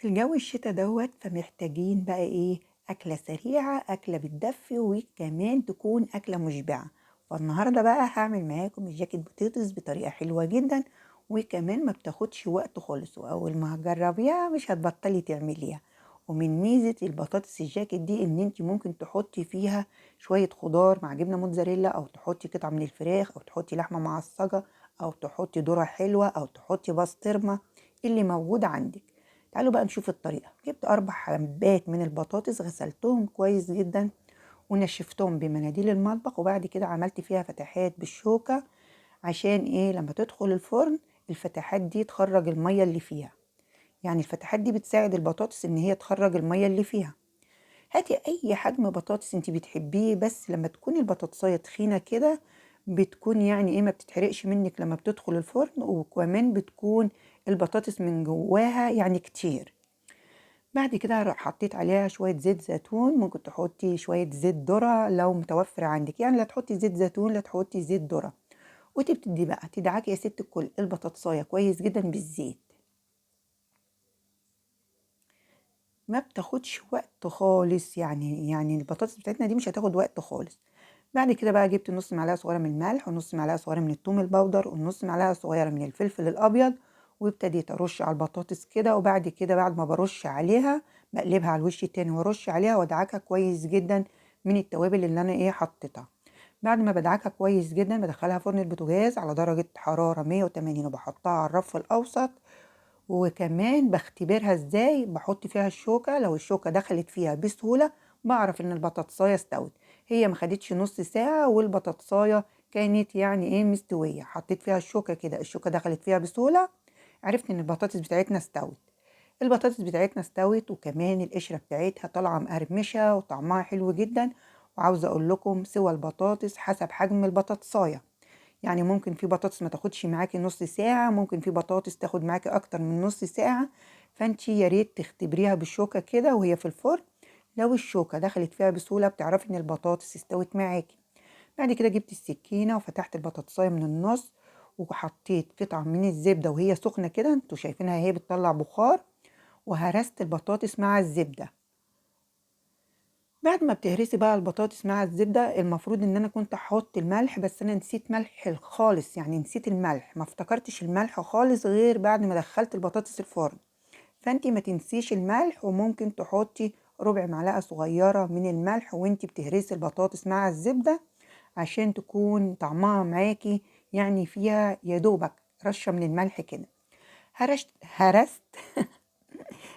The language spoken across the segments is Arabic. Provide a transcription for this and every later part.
في الجو الشتا دوت فمحتاجين بقى ايه؟ أكلة سريعة، أكلة بتدفي وكمان تكون أكلة مشبعة. فالنهاردة بقى هعمل معاكم الجاكيت بوتيتوس بطريقة حلوة جدا، وكمان ما بتاخدش وقت خالص، وأول ما هتجربيها مش هتبطلي تعمليها. ومن ميزة البطاطس الجاكيت دي ان انت ممكن تحطي فيها شوية خضار مع جبنة موتزاريلا، او تحطي قطعة من الفراخ، او تحطي لحمة معصجة، او تحطي ذرة حلوة، او تحطي بسطرمة، اللي موجود عندك. تعالوا بقى نشوف الطريقة. جبت 4 حبات من البطاطس، غسلتهم كويس جدا ونشفتهم بمناديل المطبخ، وبعد كده عملت فيها فتحات بالشوكة عشان ايه؟ لما تدخل الفرن الفتحات دي تخرج المية اللي فيها. يعني الفتحات دي بتساعد البطاطس ان هي تخرج المية اللي فيها. هاتي اي حجم بطاطس انت بتحبيه، بس لما تكون البطاطساية تخينة كده بتكون يعني ايه؟ ما بتتحرقش منك لما بتدخل الفرن، وكمان بتكون البطاطس من جواها يعني كتير. بعد كده حطيت عليها شوية زيت زيتون، ممكن تحطي شوية زيت ذرة لو متوفر عندك، يعني لا تحطي زيت زيتون لا تحطي زيت ذرة. وتبتدي بقى تدعكي يا ست الكل البطاطساية كويس جدا بالزيت. ما بتاخدش وقت خالص، يعني البطاطس بتاعتنا دي مش هتاخد وقت خالص. بعد كده بقى جبت نص معلقة صغيرة من الملح، ونص معلقة صغيرة من الثوم البودر، ونص معلقة صغيرة من الفلفل الأبيض. وابتديت أرش على البطاطس كده، وبعد كده بعد ما برش عليها بقلبها على الوش التاني وارش عليها وادعكها كويس جدا من التوابل اللي أنا حطيتها. بعد ما بدعكها كويس جدا بدخلها فرن البوتاجاز على درجة حرارة 180، وبحطها على الرف الأوسط. وكمان بختبرها ازاي؟ بحط فيها الشوكة، لو الشوكة دخلت فيها بسهولة بعرف ان البطاطساية استوت. هي ما خدتش نص ساعة والبطاطساية كانت يعني ايه؟ مستوية. حطيت فيها الشوكة كده، الشوكة دخلت فيها بسهولة، عرفت ان البطاطس بتاعتنا استوت. البطاطس بتاعتنا استوت، وكمان القشرة بتاعتها طالعة مقرمشة وطعمها حلو جدا. وعاوزة اقول لكم سوى البطاطس حسب حجم البطاطساية. يعني ممكن في بطاطس ما تاخدش معاكي نص ساعة، ممكن في بطاطس تاخد معاكي اكتر من نص ساعة. فانتي يا ريت تختبريها بالشوكة كده وهي في الفرن. لو الشوكة دخلت فيها بسهولة بتعرفي ان البطاطس استوت معاكي. بعد كده جبت السكينة وفتحت البطاطساية من النص، وحطيت قطعة من الزبدة وهي سخنة كده، انتوا شايفينها هي بتطلع بخار. وهرست البطاطس مع الزبدة. بعد ما بتهرسي بقى البطاطس مع الزبدة، المفروض ان انا كنت احط الملح، بس انا نسيت ملح خالص، يعني نسيت الملح، ما افتكرتش الملح خالص غير بعد ما دخلت البطاطس الفرن. فانتي ما تنسيش الملح، وممكن تحطي ربع معلقة صغيرة من الملح وانتي بتهرسي البطاطس مع الزبدة، عشان تكون طعمها معاكي يعني فيها يا دوبك رشة من الملح كده. هرست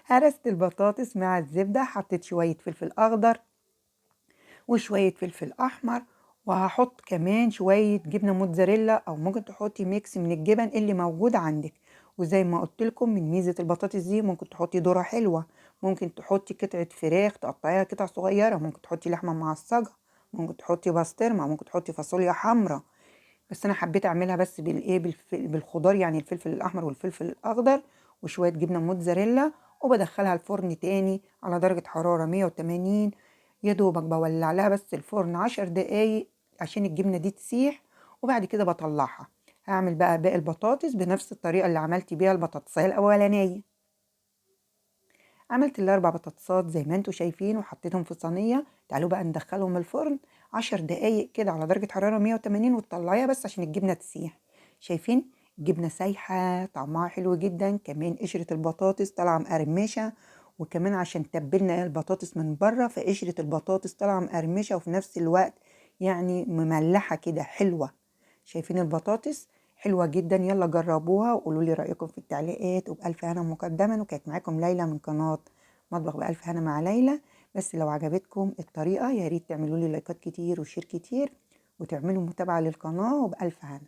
هرست البطاطس مع الزبدة، حطيت شوية فلفل أخضر وشوية فلفل أحمر، وهحط كمان شوية جبنة موتزاريلا، أو ممكن تحطي ميكس من الجبن اللي موجود عندك. وزي ما قلت لكم من ميزة البطاطس دي ممكن تحطي ذرة حلوة، ممكن تحطي قطعة فراخ تقطعيها قطع صغيرة، ممكن تحطي لحمة معصجة، ممكن تحطي بسطرمة، ممكن تحطي فاصوليا حمراء. بس أنا حبيت أعملها بس بالخضار، يعني الفلفل الأحمر والفلفل الأخضر وشوية جبنة موتزاريلا. وبدخلها الفرن تاني على درجة حرارة 180. يا دوبك بولع لها بس الفرن 10 دقايق عشان الجبنة دي تسيح، وبعد كده بطلعها. هعمل بقى باقي البطاطس بنفس الطريقة اللي عملت بيها البطاطسية الأولانية. عملت ال4 بطاطسات زي ما انتوا شايفين وحطيتهم في صينية. تعالوا بقى ندخلهم الفرن 10 دقايق كده على درجة حرارة 180، وتطلعيها بس عشان الجبنة تسيح. شايفين الجبنة سايحة طعمها حلو جدا، كمان قشرة البطاطس طالعة مقرمشة. وكمان عشان تبلنا البطاطس من بره، فقشرة البطاطس طالعة مقرمشة وفي نفس الوقت يعني مملحة كده حلوة. شايفين البطاطس حلوة جدا. يلا جربوها وقولوا لي رأيكم في التعليقات، وبألف هنا مقدما. وكانت معاكم ليلى من قناة مطبخ بألف هنا مع ليلى. بس لو عجبتكم الطريقة يا ريت تعملوا لي لايكات كتير وشير كتير، وتعملوا متابعة للقناة، وبألف هنا.